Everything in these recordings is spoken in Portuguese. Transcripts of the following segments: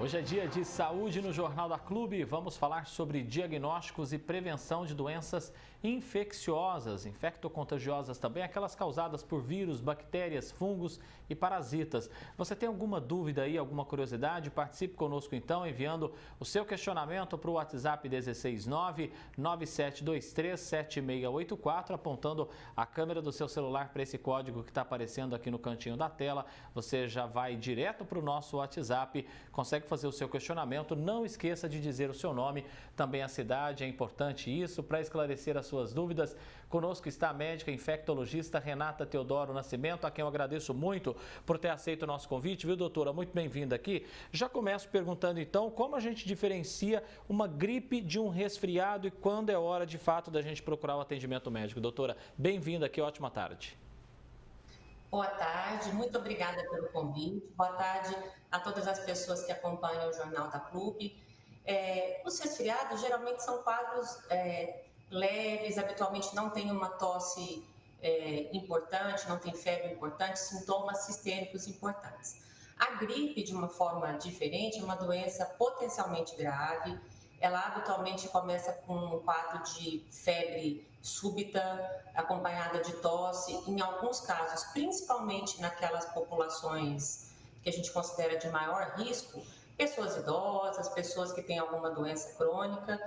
Hoje é dia de saúde no Jornal da Clube. Vamos falar sobre diagnósticos e prevenção de doenças infecciosas, infectocontagiosas também, aquelas causadas por vírus, bactérias, fungos e parasitas. Você tem alguma dúvida aí, alguma curiosidade? Participe conosco então, enviando o seu questionamento para o WhatsApp 169-9723-7684, apontando a câmera do seu celular para esse código que está aparecendo aqui no cantinho da tela. Você já vai direto para o nosso WhatsApp, consegue fazer o seu questionamento. Não esqueça de dizer o seu nome, também a cidade, é importante isso, para esclarecer as suas dúvidas. Conosco está a médica infectologista Renata Teodoro Nascimento, a quem eu agradeço muito por ter aceito o nosso convite, viu, doutora? Muito bem-vinda aqui. Já começo perguntando então como a gente diferencia uma gripe de um resfriado e quando é hora de fato da gente procurar o atendimento médico. Doutora, bem-vinda aqui, ótima tarde. Boa tarde, muito obrigada pelo convite. Boa tarde a todas as pessoas que acompanham o Jornal da Clube. Os resfriados geralmente são quadros leves, habitualmente não tem uma tosse importante, não tem febre importante, sintomas sistêmicos importantes. A gripe, de uma forma diferente, é uma doença potencialmente grave. Ela habitualmente começa com um quadro de febre súbita, acompanhada de tosse. Em alguns casos, principalmente naquelas populações que a gente considera de maior risco, pessoas idosas, pessoas que têm alguma doença crônica,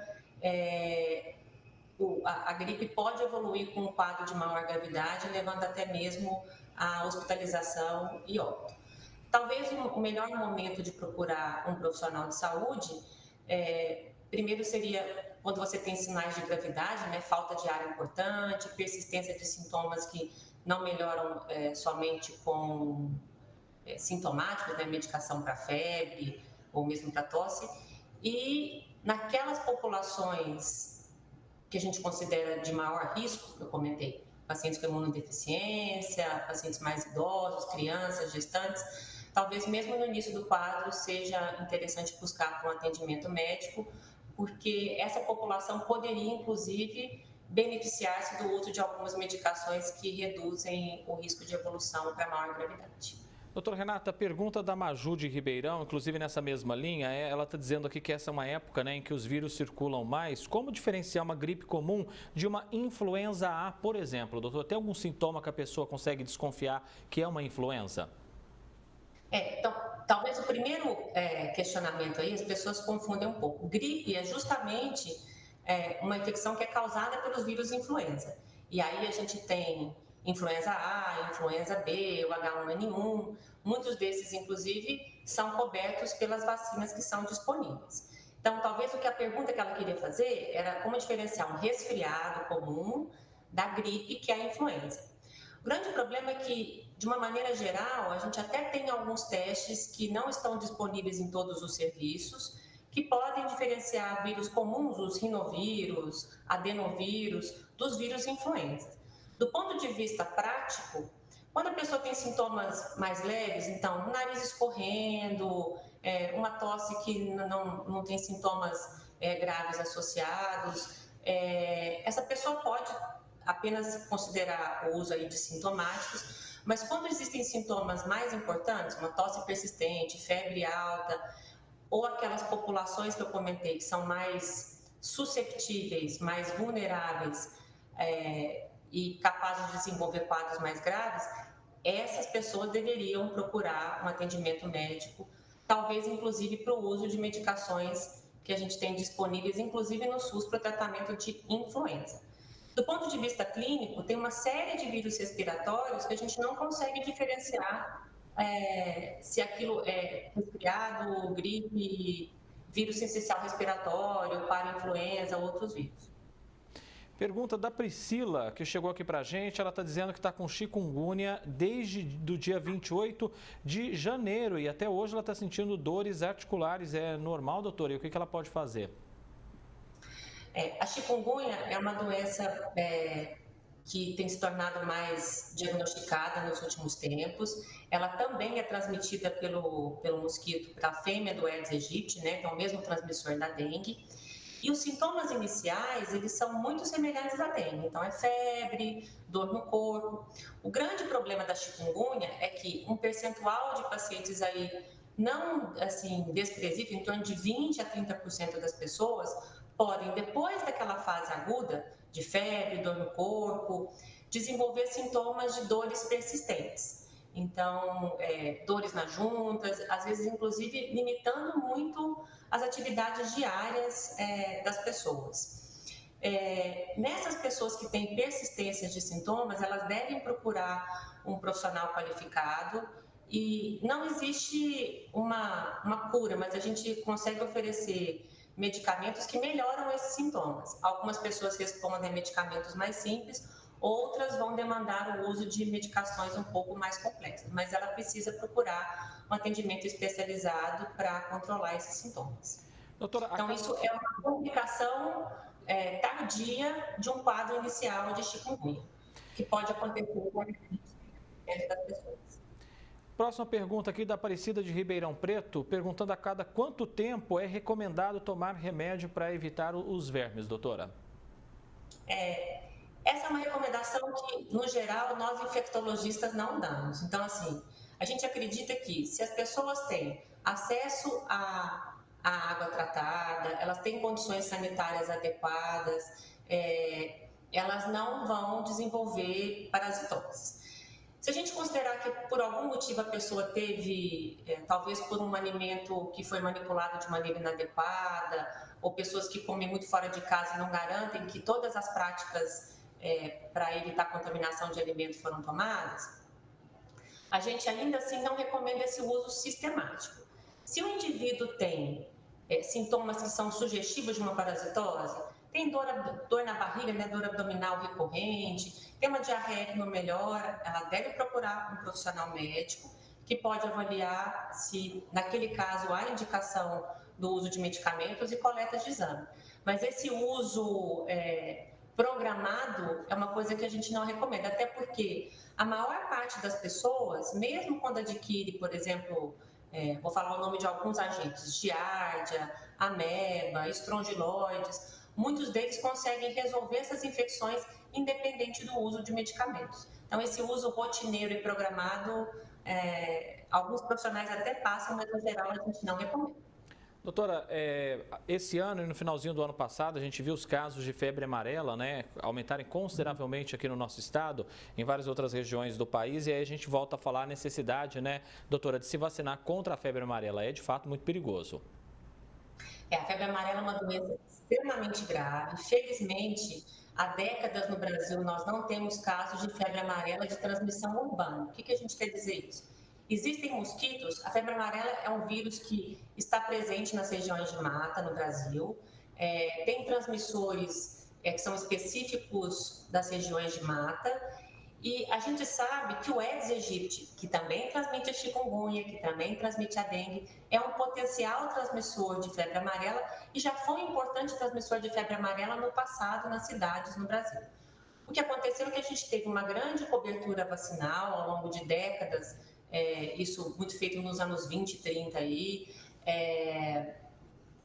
a gripe pode evoluir com um quadro de maior gravidade, levando até mesmo à hospitalização e óbito. Talvez o melhor momento de procurar um profissional de saúde primeiro seria quando você tem sinais de gravidade, né? Falta de ar importante, persistência de sintomas que não melhoram somente com sintomáticos, né? Medicação para febre ou mesmo para tosse. E naquelas populações que a gente considera de maior risco, que eu comentei, pacientes com imunodeficiência, pacientes mais idosos, crianças, gestantes, talvez mesmo no início do quadro seja interessante buscar um atendimento médico, porque essa população poderia, inclusive, beneficiar-se do uso de algumas medicações que reduzem o risco de evolução para maior gravidade. Doutora Renata, pergunta da Maju de Ribeirão, inclusive nessa mesma linha, ela está dizendo aqui que essa é uma época, né, em que os vírus circulam mais. Como diferenciar uma gripe comum de uma influenza A, por exemplo? Doutor, tem algum sintoma que a pessoa consegue desconfiar que é uma influenza? Então, talvez o primeiro questionamento aí, as pessoas confundem um pouco. Gripe é justamente uma infecção que é causada pelos vírus influenza. E aí a gente tem influenza A, influenza B, o H1N1, muitos desses, inclusive, são cobertos pelas vacinas que são disponíveis. Então, talvez a pergunta que ela queria fazer era como diferenciar um resfriado comum da gripe, que é a influenza. O grande problema é que, de uma maneira geral, a gente até tem alguns testes que não estão disponíveis em todos os serviços, que podem diferenciar vírus comuns, os rinovírus, adenovírus, dos vírus influenza. Do ponto de vista prático, quando a pessoa tem sintomas mais leves, então, nariz escorrendo, uma tosse que não tem sintomas graves associados, essa pessoa pode apenas considerar o uso aí de sintomáticos, mas quando existem sintomas mais importantes, uma tosse persistente, febre alta, ou aquelas populações que eu comentei que são mais susceptíveis, mais vulneráveis e capazes de desenvolver quadros mais graves, essas pessoas deveriam procurar um atendimento médico, talvez inclusive para o uso de medicações que a gente tem disponíveis, inclusive no SUS, para o tratamento de influenza. Do ponto de vista clínico, tem uma série de vírus respiratórios que a gente não consegue diferenciar se aquilo é resfriado, gripe, vírus sensicial respiratório, parainfluenza, outros vírus. Pergunta da Priscila, que chegou aqui para a gente. Ela está dizendo que está com chikungunya desde do dia 28 de janeiro e até hoje ela está sentindo dores articulares. É normal, doutora? E o que ela pode fazer? A chikungunya é uma doença que tem se tornado mais diagnosticada nos últimos tempos. Ela também é transmitida pelo mosquito, pela fêmea do Aedes aegypti, né? Então, o mesmo transmissor da dengue. E os sintomas iniciais, eles são muito semelhantes à dengue. Então, é febre, dor no corpo. O grande problema da chikungunya é que um percentual de pacientes aí não assim desprezível, em torno de 20 a 30% das pessoas podem, depois daquela fase aguda de febre, dor no corpo, desenvolver sintomas de dores persistentes. Então, dores nas juntas, às vezes, inclusive, limitando muito as atividades diárias das pessoas. Nessas pessoas que têm persistência de sintomas, elas devem procurar um profissional qualificado e não existe uma cura, mas a gente consegue oferecer medicamentos que melhoram esses sintomas. Algumas pessoas respondem a medicamentos mais simples, outras vão demandar o uso de medicações um pouco mais complexas, mas ela precisa procurar um atendimento especializado para controlar esses sintomas. Doutora, então, isso é uma complicação tardia de um quadro inicial de chikungunya, que pode acontecer entre das pessoas. Próxima pergunta aqui da Aparecida de Ribeirão Preto, perguntando a cada quanto tempo é recomendado tomar remédio para evitar os vermes, doutora? Essa é uma recomendação que, no geral, nós infectologistas não damos. Então, assim, a gente acredita que se as pessoas têm acesso à água tratada, elas têm condições sanitárias adequadas, elas não vão desenvolver parasitoses. Se a gente considerar que por algum motivo a pessoa teve, talvez por um alimento que foi manipulado de maneira inadequada, ou pessoas que comem muito fora de casa e não garantem que todas as práticas para evitar contaminação de alimentos foram tomadas, a gente ainda assim não recomenda esse uso sistemático. Se o indivíduo tem sintomas que são sugestivos de uma parasitose, tem dor na barriga, né, dor abdominal recorrente, tem uma diarreia que não melhora, ela deve procurar um profissional médico que pode avaliar se, naquele caso, há indicação do uso de medicamentos e coletas de exame. Mas esse uso programado é uma coisa que a gente não recomenda, até porque a maior parte das pessoas, mesmo quando adquire, por exemplo, vou falar o nome de alguns agentes, giardia, ameba, estrongiloides, muitos deles conseguem resolver essas infecções independente do uso de medicamentos. Então, esse uso rotineiro e programado, alguns profissionais até passam, mas no geral a gente não recomenda. Doutora, esse ano e no finalzinho do ano passado, a gente viu os casos de febre amarela, né, aumentarem consideravelmente aqui no nosso estado, em várias outras regiões do país, e aí a gente volta a falar a necessidade, né, doutora, de se vacinar contra a febre amarela. É de fato muito perigoso. A febre amarela é uma doença extremamente grave. Felizmente, há décadas no Brasil nós não temos casos de febre amarela de transmissão urbana. O que a gente quer dizer isso? Existem mosquitos, a febre amarela é um vírus que está presente nas regiões de mata no Brasil, tem transmissores que são específicos das regiões de mata, e a gente sabe que o Aedes aegypti, que também transmite a chikungunya, que também transmite a dengue, é um potencial transmissor de febre amarela e já foi um importante transmissor de febre amarela no passado nas cidades no Brasil. O que aconteceu é que a gente teve uma grande cobertura vacinal ao longo de décadas, isso muito feito nos anos 20 e 30 aí.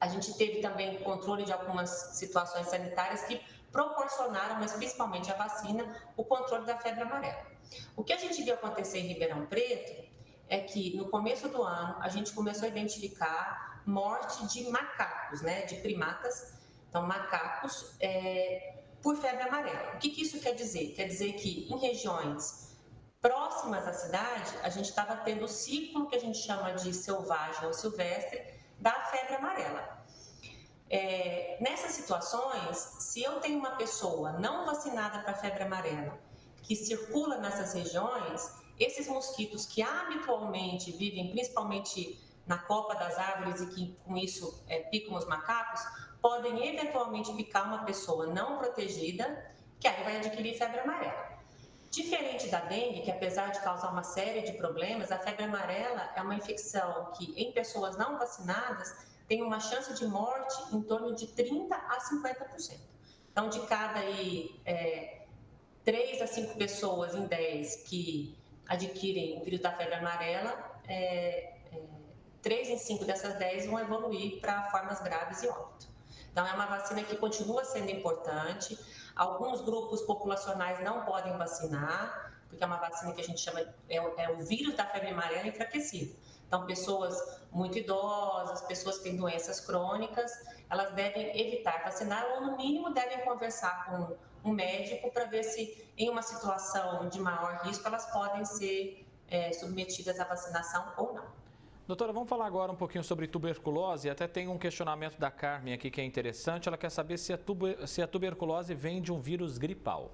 A gente teve também controle de algumas situações sanitárias que proporcionaram, mas principalmente a vacina, o controle da febre amarela. O que a gente viu acontecer em Ribeirão Preto é que no começo do ano a gente começou a identificar morte de macacos, né, de primatas, então macacos por febre amarela. O que isso quer dizer? Quer dizer que em regiões próximas à cidade a gente estava tendo o ciclo que a gente chama de selvagem ou silvestre da febre amarela. Nessas situações, se eu tenho uma pessoa não vacinada para a febre amarela que circula nessas regiões, esses mosquitos que habitualmente vivem principalmente na copa das árvores e que com isso picam os macacos, podem eventualmente picar uma pessoa não protegida que aí vai adquirir febre amarela. Diferente da dengue, que apesar de causar uma série de problemas, a febre amarela é uma infecção que em pessoas não vacinadas tem uma chance de morte em torno de 30% a 50%. Então, de cada 3 a 5 pessoas em 10 que adquirem o vírus da febre amarela, 3 em 5 dessas 10 vão evoluir para formas graves e óbito. Então, é uma vacina que continua sendo importante. Alguns grupos populacionais não podem vacinar, porque é uma vacina que a gente chama, é o vírus da febre amarela enfraquecido. Então, pessoas muito idosas, pessoas que têm doenças crônicas, elas devem evitar vacinar ou, no mínimo, devem conversar com um médico para ver se, em uma situação de maior risco, elas podem ser submetidas à vacinação ou não. Doutora, vamos falar agora um pouquinho sobre tuberculose. Até tem um questionamento da Carmen aqui que é interessante. Ela quer saber se a tuberculose vem de um vírus gripal.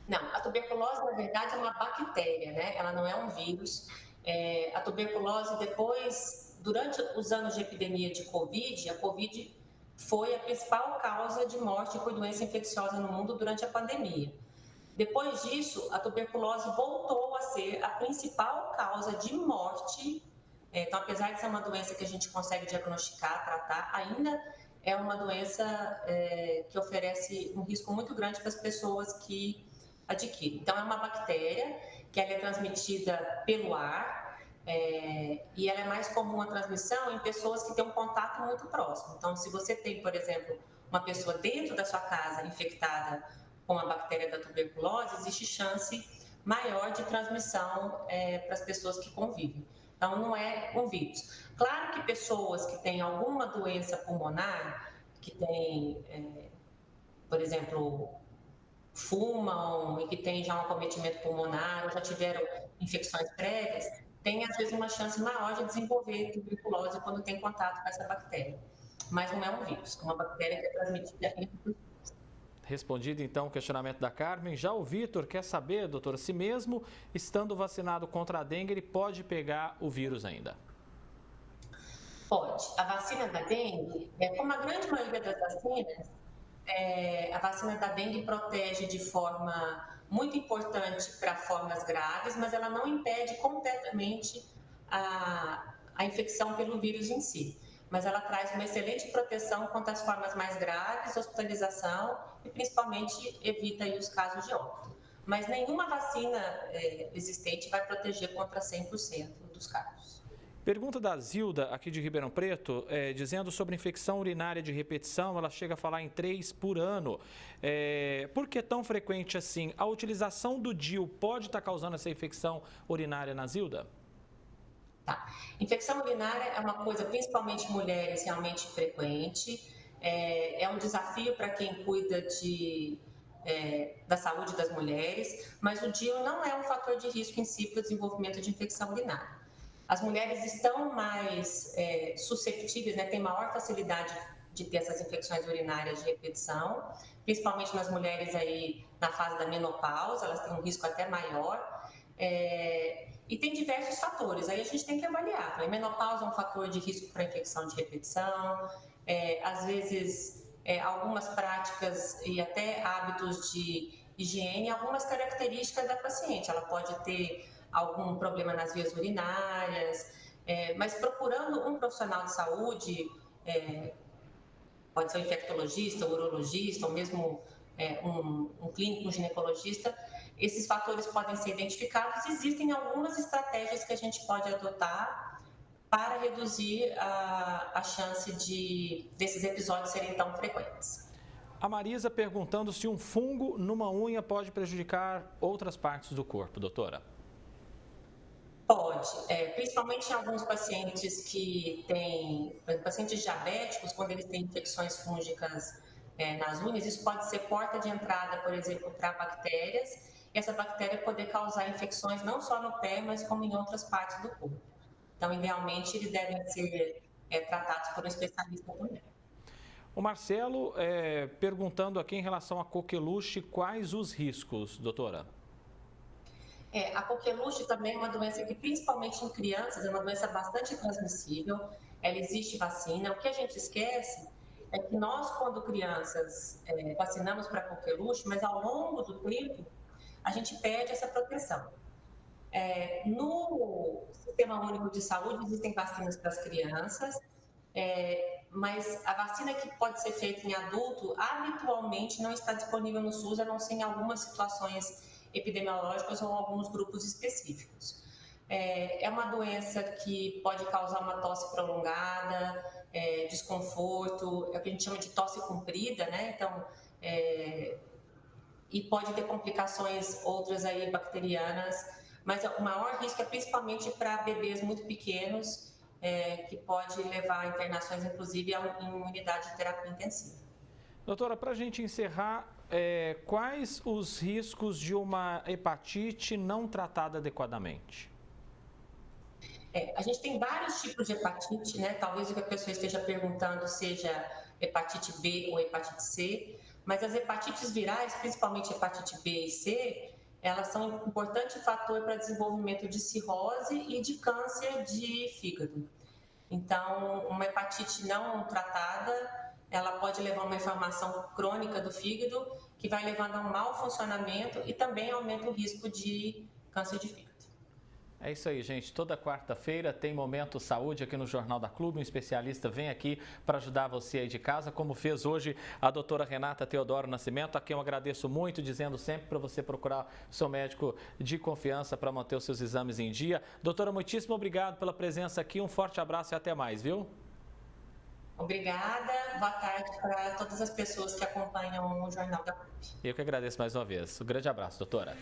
Não, a tuberculose, na verdade, é uma bactéria, né? Ela não é um vírus. A tuberculose, durante os anos de epidemia de Covid, a Covid foi a principal causa de morte por doença infecciosa no mundo durante a pandemia. Depois disso, a tuberculose voltou a ser a principal causa de morte. Então, apesar de ser uma doença que a gente consegue diagnosticar, tratar, ainda é uma doença que oferece um risco muito grande para as pessoas que adquirem. Então, é uma bactéria que ela é transmitida pelo ar e ela é mais comum a transmissão em pessoas que têm um contato muito próximo. Então, se você tem, por exemplo, uma pessoa dentro da sua casa infectada com a bactéria da tuberculose, existe chance maior de transmissão para as pessoas que convivem. Então, não é um vírus. Claro que pessoas que têm alguma doença pulmonar, que têm, por exemplo, fumam e que têm já um acometimento pulmonar ou já tiveram infecções prévias, têm às vezes uma chance maior de desenvolver tuberculose quando tem contato com essa bactéria. Mas não é um vírus, é uma bactéria que é transmitida entre. Respondido então o questionamento da Carmen. Já o Vitor quer saber, doutora, se mesmo estando vacinado contra a dengue, ele pode pegar o vírus ainda? Pode. A vacina da dengue, como a grande maioria das vacinas, a vacina da dengue protege de forma muito importante para formas graves, mas ela não impede completamente a infecção pelo vírus em si. Mas ela traz uma excelente proteção contra as formas mais graves, hospitalização e principalmente evita aí os casos de óbito. Mas nenhuma vacina existente vai proteger contra 100% dos casos. Pergunta da Zilda, aqui de Ribeirão Preto, dizendo sobre infecção urinária de repetição. Ela chega a falar em 3 por ano. Por que tão frequente assim? A utilização do DIU pode estar causando essa infecção urinária na Zilda? Tá. Infecção urinária é uma coisa, principalmente mulheres, realmente frequente. É um desafio para quem cuida da saúde das mulheres, mas o DIU não é um fator de risco em si para o desenvolvimento de infecção urinária. As mulheres estão mais susceptíveis, né, têm maior facilidade de ter essas infecções urinárias de repetição, principalmente nas mulheres aí na fase da menopausa, elas têm um risco até maior. E tem diversos fatores, aí a gente tem que avaliar. A menopausa é um fator de risco para infecção de repetição, às vezes algumas práticas e até hábitos de higiene, algumas características da paciente. Ela pode ter algum problema nas vias urinárias, mas procurando um profissional de saúde, pode ser um infectologista, um urologista, ou mesmo um clínico, um ginecologista, esses fatores podem ser identificados. Existem algumas estratégias que a gente pode adotar para reduzir a chance desses episódios serem tão frequentes. A Marisa perguntando se um fungo numa unha pode prejudicar outras partes do corpo, doutora. Pode, principalmente em alguns pacientes que têm, pacientes diabéticos, quando eles têm infecções fúngicas nas unhas, isso pode ser porta de entrada, por exemplo, para bactérias, e essa bactéria poder causar infecções não só no pé, mas como em outras partes do corpo. Então, idealmente, eles devem ser tratados por um especialista também. O Marcelo perguntando aqui em relação à coqueluche, quais os riscos, doutora? A coqueluche também é uma doença que, principalmente em crianças, é uma doença bastante transmissível. Ela existe vacina. O que a gente esquece é que nós, quando crianças, vacinamos para coqueluche, mas ao longo do tempo, a gente perde essa proteção. No Sistema Único de Saúde, existem vacinas para as crianças, mas a vacina que pode ser feita em adulto, habitualmente não está disponível no SUS, a não ser em algumas situações epidemiológicas ou alguns grupos específicos. É uma doença que pode causar uma tosse prolongada, desconforto, é o que a gente chama de tosse comprida, né? Então, e pode ter complicações outras aí bacterianas, mas o maior risco é principalmente para bebês muito pequenos, que pode levar a internações, inclusive, em unidade de terapia intensiva. Doutora, para a gente encerrar, quais os riscos de uma hepatite não tratada adequadamente? A gente tem vários tipos de hepatite, né? Talvez o que a pessoa esteja perguntando seja hepatite B ou hepatite C, mas as hepatites virais, principalmente hepatite B e C, elas são um importante fator para desenvolvimento de cirrose e de câncer de fígado. Então, uma hepatite não tratada, ela pode levar a uma inflamação crônica do fígado, que vai levando a um mau funcionamento e também aumenta o risco de câncer de fígado. É isso aí, gente. Toda quarta-feira tem Momento Saúde aqui no Jornal da Clube. Um especialista vem aqui para ajudar você aí de casa, como fez hoje a doutora Renata Teodoro Nascimento, a quem eu agradeço muito, dizendo sempre para você procurar seu médico de confiança para manter os seus exames em dia. Doutora, muitíssimo obrigado pela presença aqui. Um forte abraço e até mais, viu? Obrigada. Boa tarde para todas as pessoas que acompanham o Jornal da Clube. Eu que agradeço mais uma vez. Um grande abraço, doutora.